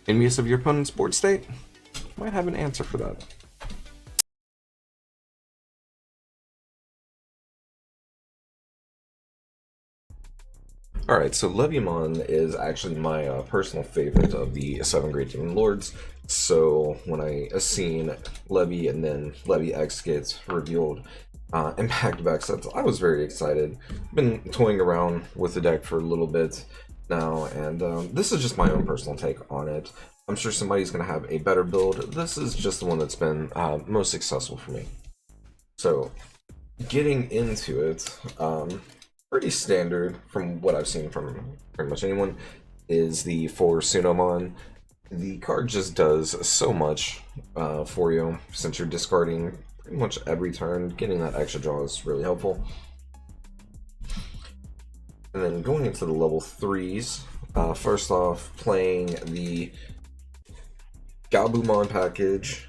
Envious of your opponent's board state? Might have an answer for that. Alright, so Leviamon is actually my personal favorite of the 7 Great Demon Lords. So when I seen Levy and then Levy X gets revealed in back-to-back sets, I was very excited. Been toying around with the deck for a little bit now, and this is just my own personal take on it. I'm sure somebody's going to have a better build. This is just the one that's been most successful for me. So, getting into it, pretty standard from what I've seen from pretty much anyone, is the 4 Sunomon. The card just does so much for you, since you're discarding pretty much every turn. Getting that extra draw is really helpful. And then going into the level 3s, first off, playing the Gabumon package,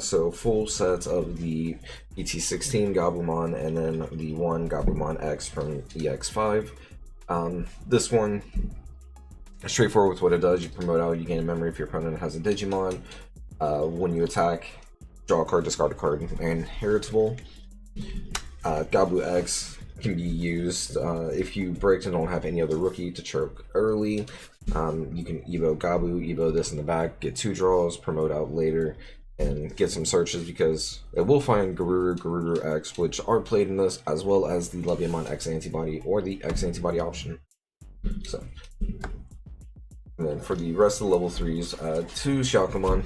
so full set of the ET16 Gabumon and then the 1 Gabumon X from EX5. This one, straightforward with what it does. You promote out, you gain a memory if your opponent has a Digimon. When you attack, draw a card, discard a card, and heritable. Gabu X can be used if you break and don't have any other rookie to choke early. You can Evo Gabu, Evo this in the back, get 2 draws, promote out later, and get some searches because it will find Garuru X, which are played in this, as well as the Leviamon X antibody or the X antibody option. So, and then for the rest of the level 3s, 2 Shakumon.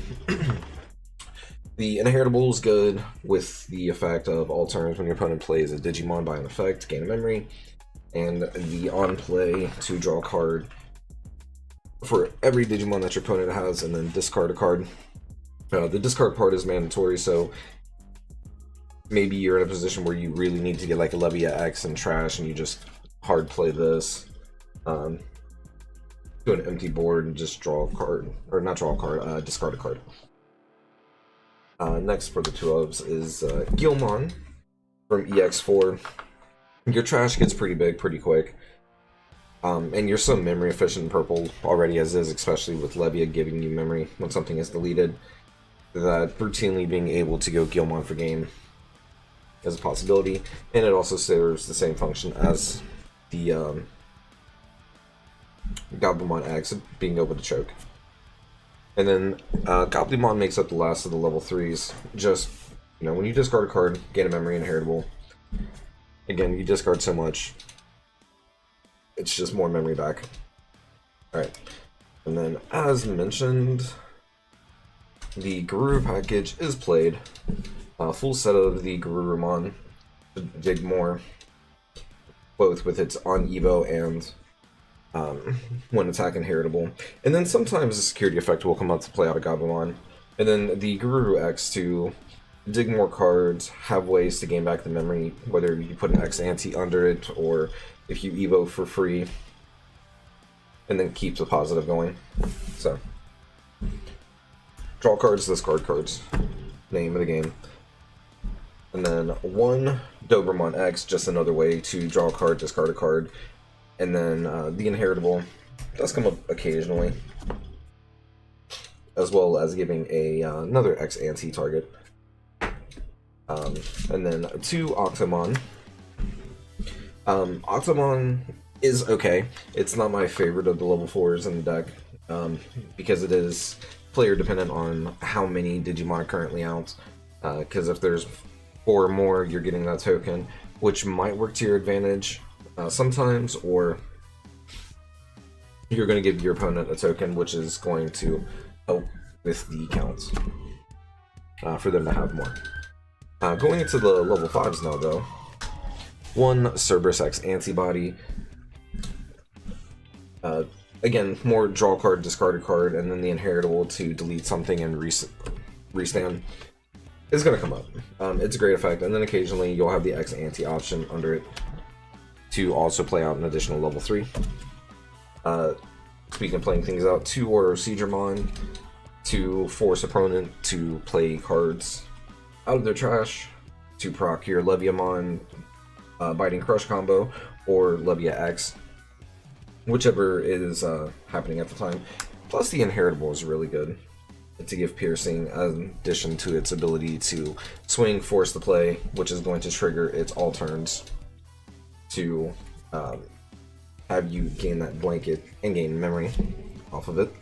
The inheritable is good with the effect of all turns when your opponent plays a Digimon by an effect, gain a memory, and the on play to draw a card for every Digimon that your opponent has, and then discard a card. The discard part is mandatory, so maybe you're in a position where you really need to get like a Levia X and trash, and you just hard play this to an empty board and just draw a card, or not draw a card, discard a card. Next for the 2 ofs is Gilmon from EX4. Your trash gets pretty big pretty quick. And you're so memory efficient in purple already as is, especially with Levia giving you memory when something is deleted, that routinely being able to go Gilmon for game is a possibility. And it also serves the same function as the Gabumon X, being able to choke. And then Gabumon makes up the last of the level 3s. Just, you know, when you discard a card, gain a memory, inheritable. Again, you discard so much, it's just more memory back. Alright. And then, as mentioned, the Garuru package is played. Full set of the Garurumon to dig more, both with its on Evo and when attacking heritable. And then sometimes the security effect will come up to play out a Gabumon. And then the Garuru X to dig more cards, have ways to gain back the memory, whether you put an X ante under it or if you Evo for free, and then keep the positive going. So, draw cards, discard cards, name of the game. And then 1 Doberman X, just another way to draw a card, discard a card. And then the inheritable does come up occasionally, as well as giving another X ante target. And then 2 Octomon. Octomon is okay. It's not my favorite of the level 4s in the deck, because it is player dependent on how many Digimon are currently out. Because if there's 4 or more, you're getting that token, which might work to your advantage sometimes, or you're going to give your opponent a token, which is going to help with the counts for them to have more. Going into the level 5s now, though. 1 Cerberus X antibody. Again, more draw card, discard a card, and then the inheritable to delete something and restand is going to come up. It's a great effect, and then occasionally you'll have the X ante option under it to also play out an additional level 3. Speaking of playing things out, 2 Order Seedramon to force opponent to play cards out of their trash to proc your Leviamon Biting Crush combo or Levia X, whichever is happening at the time. Plus, the inheritable is really good to give piercing, in addition to its ability to swing, force the play, which is going to trigger its all turns to have you gain that blanket and gain memory off of it.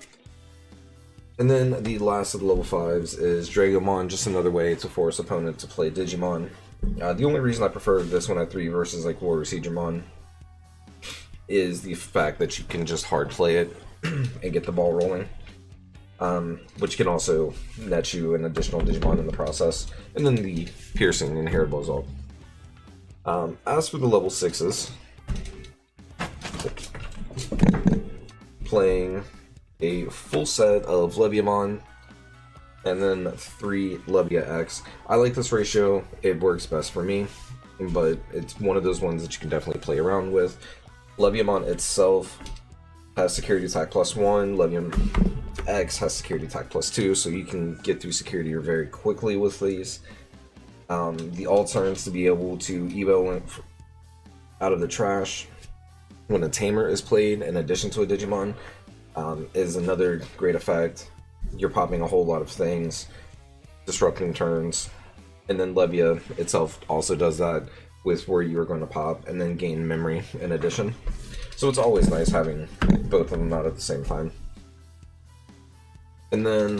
And then the last of the level 5s is Dragomon, just another way to force opponent to play Digimon. The only reason I prefer this one at 3 versus like Warrior Siegramon is the fact that you can just hard play it and get the ball rolling, which can also net you an additional Digimon in the process. And then the piercing inheritable as well. As for the level 6s, playing a full set of Leviamon and then 3 Levia X. I like this ratio, it works best for me, but it's one of those ones that you can definitely play around with. Leviamon itself has security attack +1, Leviamon X has security attack +2, so you can get through security very quickly with these. The all turns to be able to evo out of the trash when a tamer is played in addition to a Digimon is another great effect. You're popping a whole lot of things, disrupting turns, and then Levia itself also does that with where you're going to pop and then gain memory in addition. So it's always nice having both of them out at the same time. And then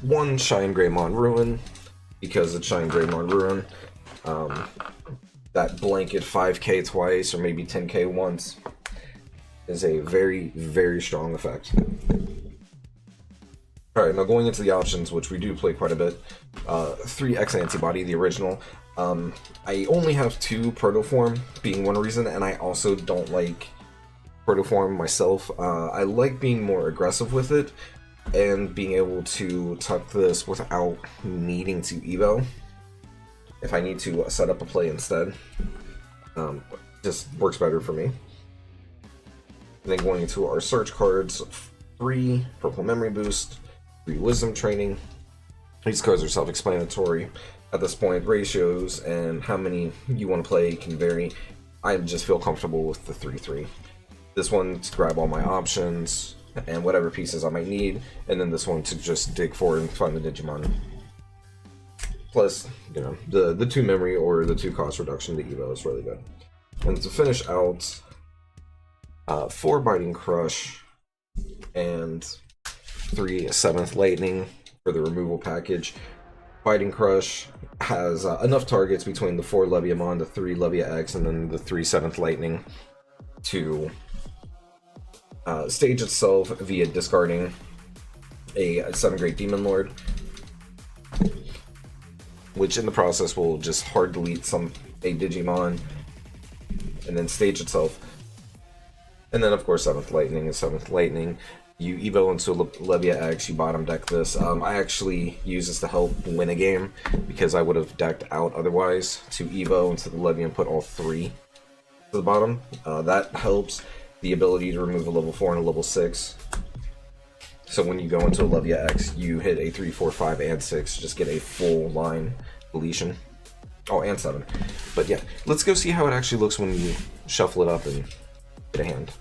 one Shine Greymon Ruin, because it's Shine Greymon Ruin. That blanket 5k twice or maybe 10k once is a very, very strong effect. Alright, now going into the options, which we do play quite a bit. 3X Antibody, the original. I only have 2 Protoform, being one reason, and I also don't like Protoform myself. I like being more aggressive with it, and being able to tuck this without needing to evo. If I need to set up a play instead. Just works better for me. And then going into our search cards, 3 Purple Memory Boost, 3 Wisdom Training. These cards are self-explanatory. At this point, ratios and how many you want to play can vary. I just feel comfortable with the 3-3. This one to grab all my options and whatever pieces I might need, and then this one to just dig for and find the Digimon. Plus, you know, the 2 memory or the 2 cost reduction to evo is really good. And to finish out, 4 Biting Crush and 3 7th Lightning for the removal package. Biting Crush has enough targets between the 4 Leviamon, the 3 Levia X, and then the 3 7th Lightning to stage itself via discarding a 7 Great Demon Lord, which in the process will just hard delete a Digimon and then stage itself. And then of course 7th Lightning is 7th Lightning. You evo into Levia X, you bottom deck this. I actually use this to help win a game because I would have decked out otherwise to evo into the Levia and put all 3 to the bottom. That helps the ability to remove a level 4 and a level 6. So when you go into a Levia X, you hit a 3, 4, 5, and 6, just get a full line deletion. Oh, and 7. But yeah, let's go see how it actually looks when you shuffle it up and get a hand.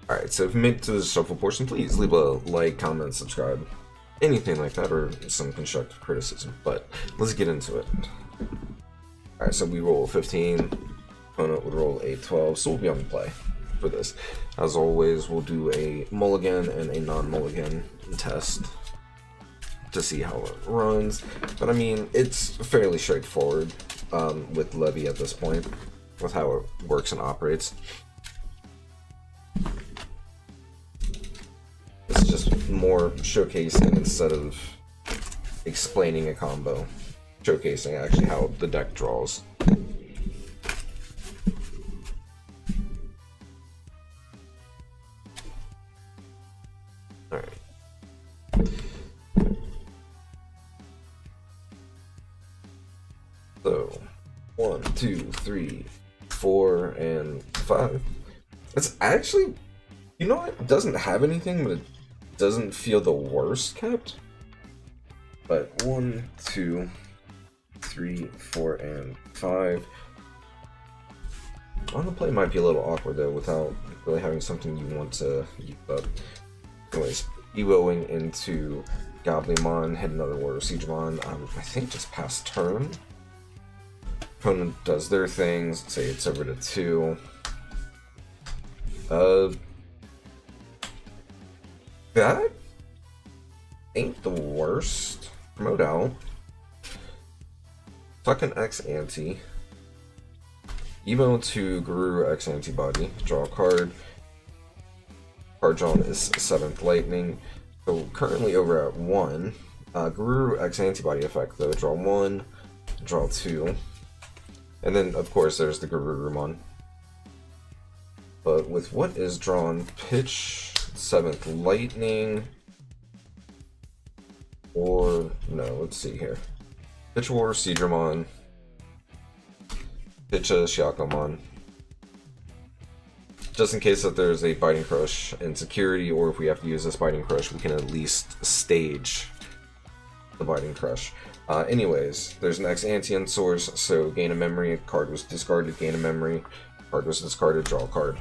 Alright, so if you made it to the shuffle portion, please leave a like, comment, subscribe, anything like that, or some constructive criticism. But let's get into it. Alright, so we roll 15, opponent would roll a 12, so we'll be on the play for this. As always, we'll do a mulligan and a non-mulligan test to see how it runs. But I mean, it's fairly straightforward with Levy at this point, with how it works and operates. It's just more showcasing instead of explaining a combo. Showcasing actually how the deck draws. Alright. So, 1, 2, 3, 4, and 5. It's actually, you know what? It doesn't have anything, but it doesn't feel the worst kept. But 1, 2, 3, 4, and 5. On the play might be a little awkward though, without really having something you want to use up. Anyways, Evoing into Goblimon, hit another Warrior Siegemon. I think just past turn. Opponent does their things. Say it's over to 2. That ain't the worst. Promote out. Tuck an X Ante. Evo to Guru X Antibody. Draw a card. Card drawn is 7th Lightning. So currently over at 1. Guru X Antibody effect though. Draw 1. Draw 2. And then of course there's the Garurumon. But with what is drawn, pitch 7th Lightning. Or no, let's see here. Pitch War Seedramon. Pitch a Shiakomon. Just in case that there's a Biting Crush in security, or if we have to use this Biting Crush, we can at least stage the Biting Crush. Anyways, there's an X-Ante in source, so gain a memory, a card was discarded, gain a memory, card was discarded, draw a card.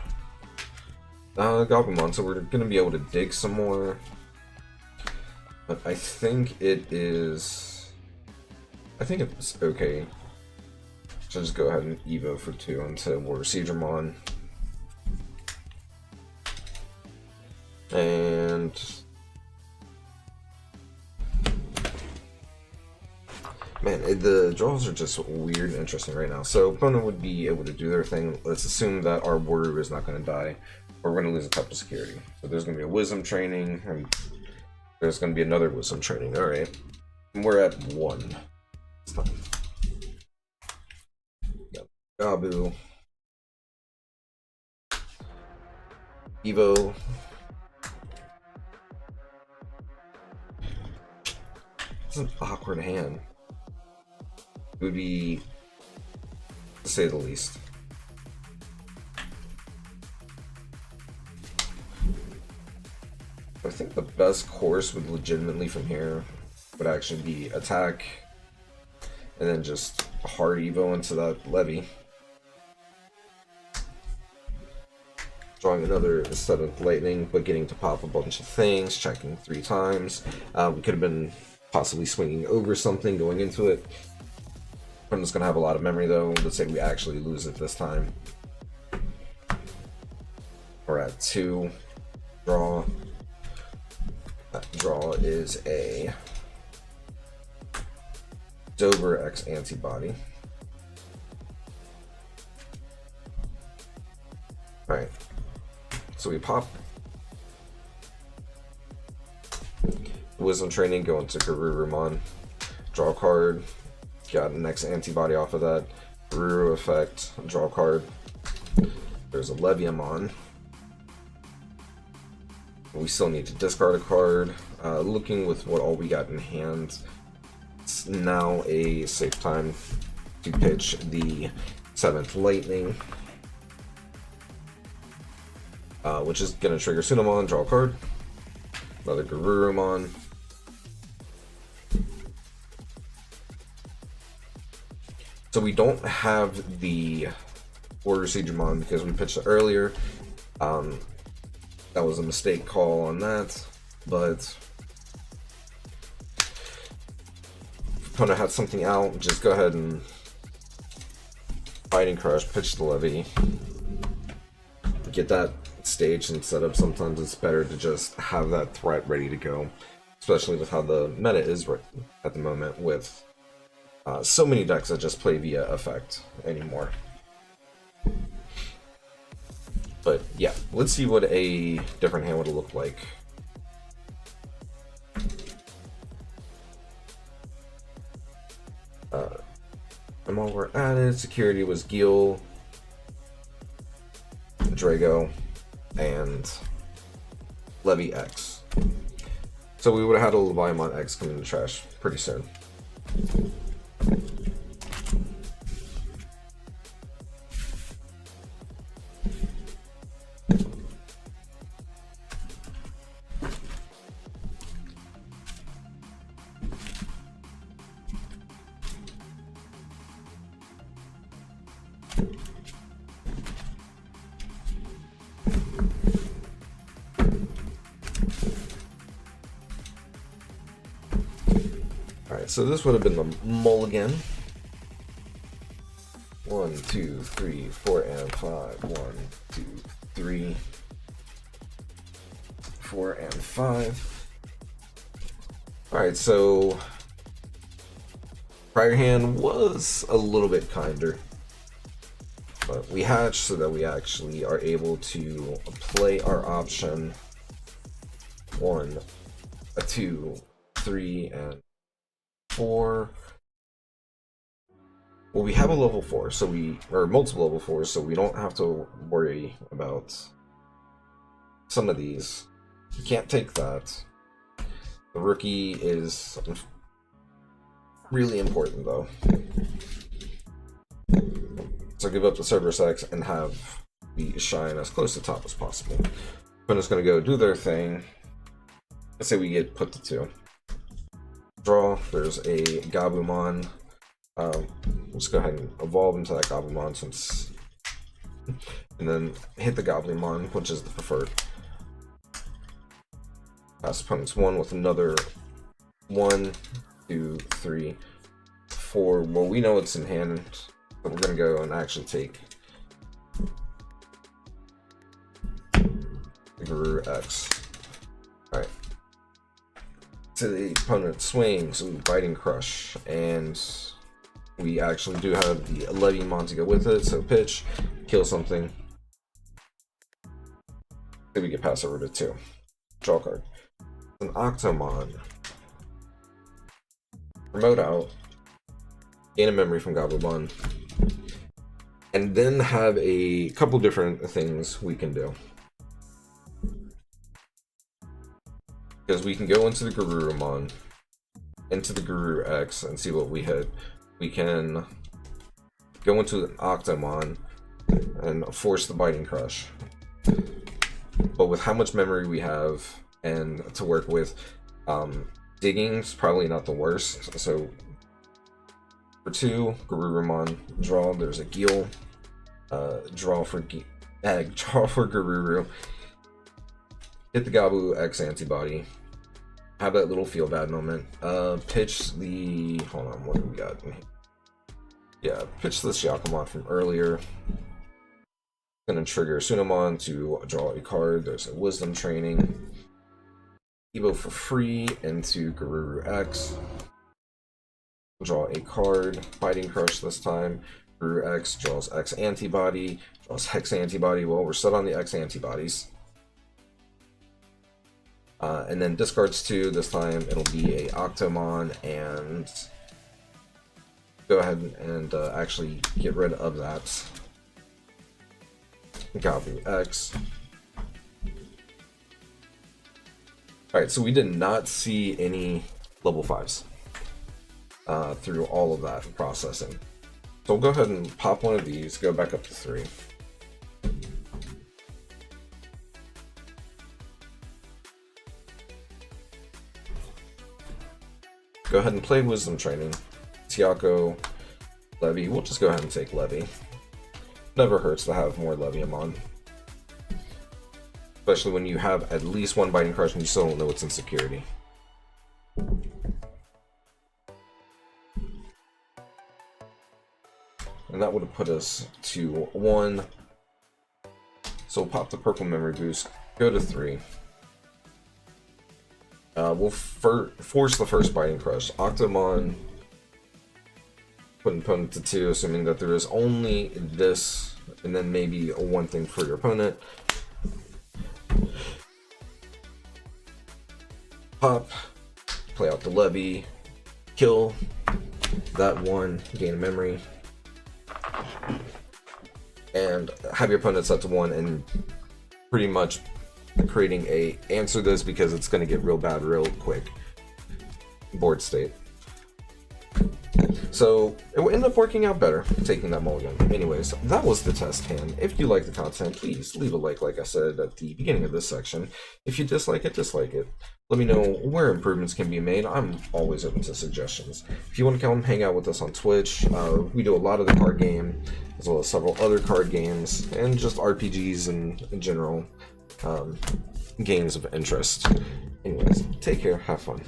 Goblimon, so we're going to be able to dig some more. But I think it is... I think it's okay. So just go ahead and Evo for 2 into Warrior Seedramon. And... man, the draws are just weird and interesting right now. So opponent would be able to do their thing. Let's assume that our warrior is not going to die. Or we're going to lose a couple security. So there's going to be a wisdom training, and there's going to be another wisdom training. Alright. And we're at 1. It's time. Got Gabu. Evo. It's an awkward hand. It would be, to say the least. I think the best course would legitimately from here would actually be attack and then just hard Evo into that Levy. Drawing another 7th Lightning, but getting to pop a bunch of things, checking 3 times. We could have been possibly swinging over something going into it. I'm just going to have a lot of memory though. Let's say we actually lose it this time. We're at 2. Draw. That draw is a Dover X Antibody. Alright. So we pop Wisdom Training, go into Garurumon. Draw a card. Got an X Antibody off of that. Garuru effect. Draw a card. There's a Leviamon. We still need to discard a card. Looking with what all we got in hand, it's now a safe time to pitch the 7th Lightning, which is going to trigger Sunamon, draw a card. Another Garurumon. So we don't have the Warrior Siegemon because we pitched it earlier. That was a mistake call on that, but if opponent had something out, just go ahead and Biting Crush, pitch the Levy, get that staged and set up. Sometimes it's better to just have that threat ready to go, especially with how the meta is right at the moment with so many decks that just play via effect anymore. But yeah, let's see what a different hand would look like. And while we're at it, security was Gil, Drago, and Levy X. So we would have had a Leviamon X come in the trash pretty soon. Alright, so this would have been the mulligan. 1, 2, 3, 4, and 5. 1, 2, 3, 4, and 5. Alright, so prior hand was a little bit kinder. But we hatch so that we actually are able to play our option 1, 2, 3, and 4. Well, we have a level 4, so or multiple level 4s, so we don't have to worry about some of these. You can't take that. The rookie is really important, though. So give up the Cerberus X and have the shine as close to top as possible. Opponent's going to go do their thing. Let's say we get put to 2. Draw. There's a Gabumon. Let's go ahead and evolve into that Gabumon since, and then hit the Gabumon, which is the preferred. Pass opponent's 1 with another 1, 2, 3, 4. Well, we know it's in hand, but we're gonna go and actually take the Guru X. All right. So the opponent swings, Biting Crush, and we actually do have the Leviamon to go with it, so pitch, kill something. Then we get pass over to 2. Draw card. An Octomon. Promote out. Gain a memory from Gabumon. And then have a couple different things we can do. Because we can go into the Garurumon, into the Guru X, and see what we hit. We can go into an Octomon and force the Biting Crush. But with how much memory we have and to work with, digging's probably not the worst. So for 2, Garurumon, draw. There's a Geel. Draw for draw for Garuru. Hit the Gabu X antibody. Have that little feel bad moment. Pitch the, hold on, what do we got? Yeah, pitch the Shiakamon from earlier. Gonna trigger Sunamon to draw a card. There's a Wisdom Training. Evo for free into Garuru X. Draw a card. Biting Crush this time. Garuru X draws X antibody. Draws Hex antibody. Well, we're set on the X antibodies. And then discards 2. This time it'll be a Octomon, and go ahead and actually get rid of that Gabu X. Alright, so we did not see any level 5s through all of that processing. So we'll go ahead and pop one of these, go back up to 3. Go ahead and play Wisdom Training. Tiako, Levy. We'll just go ahead and take Levy. Never hurts to have more Leviamon. Especially when you have at least one Biting Crush and you still don't know it's in security. And that would have put us to 1. So we'll pop the purple memory boost, go to 3. We'll force the first Biting Crush. Octomon, put an opponent to 2, assuming that there is only this, and then maybe a 1 thing for your opponent. Pop, play out the Levy, kill that 1, gain a memory, and have your opponent set to 1, and pretty much creating a answer this because it's going to get real bad real quick board state. So it ended up working out better, taking that mulligan. Anyways, that was the test hand. If you like the content, please leave a like I said at the beginning of this section. If you dislike it, dislike it. Let me know where improvements can be made. I'm always open to suggestions. If you want to come hang out with us on Twitch, we do a lot of the card game, as well as several other card games, and just RPGs and in general games of interest. Anyways, take care, have fun.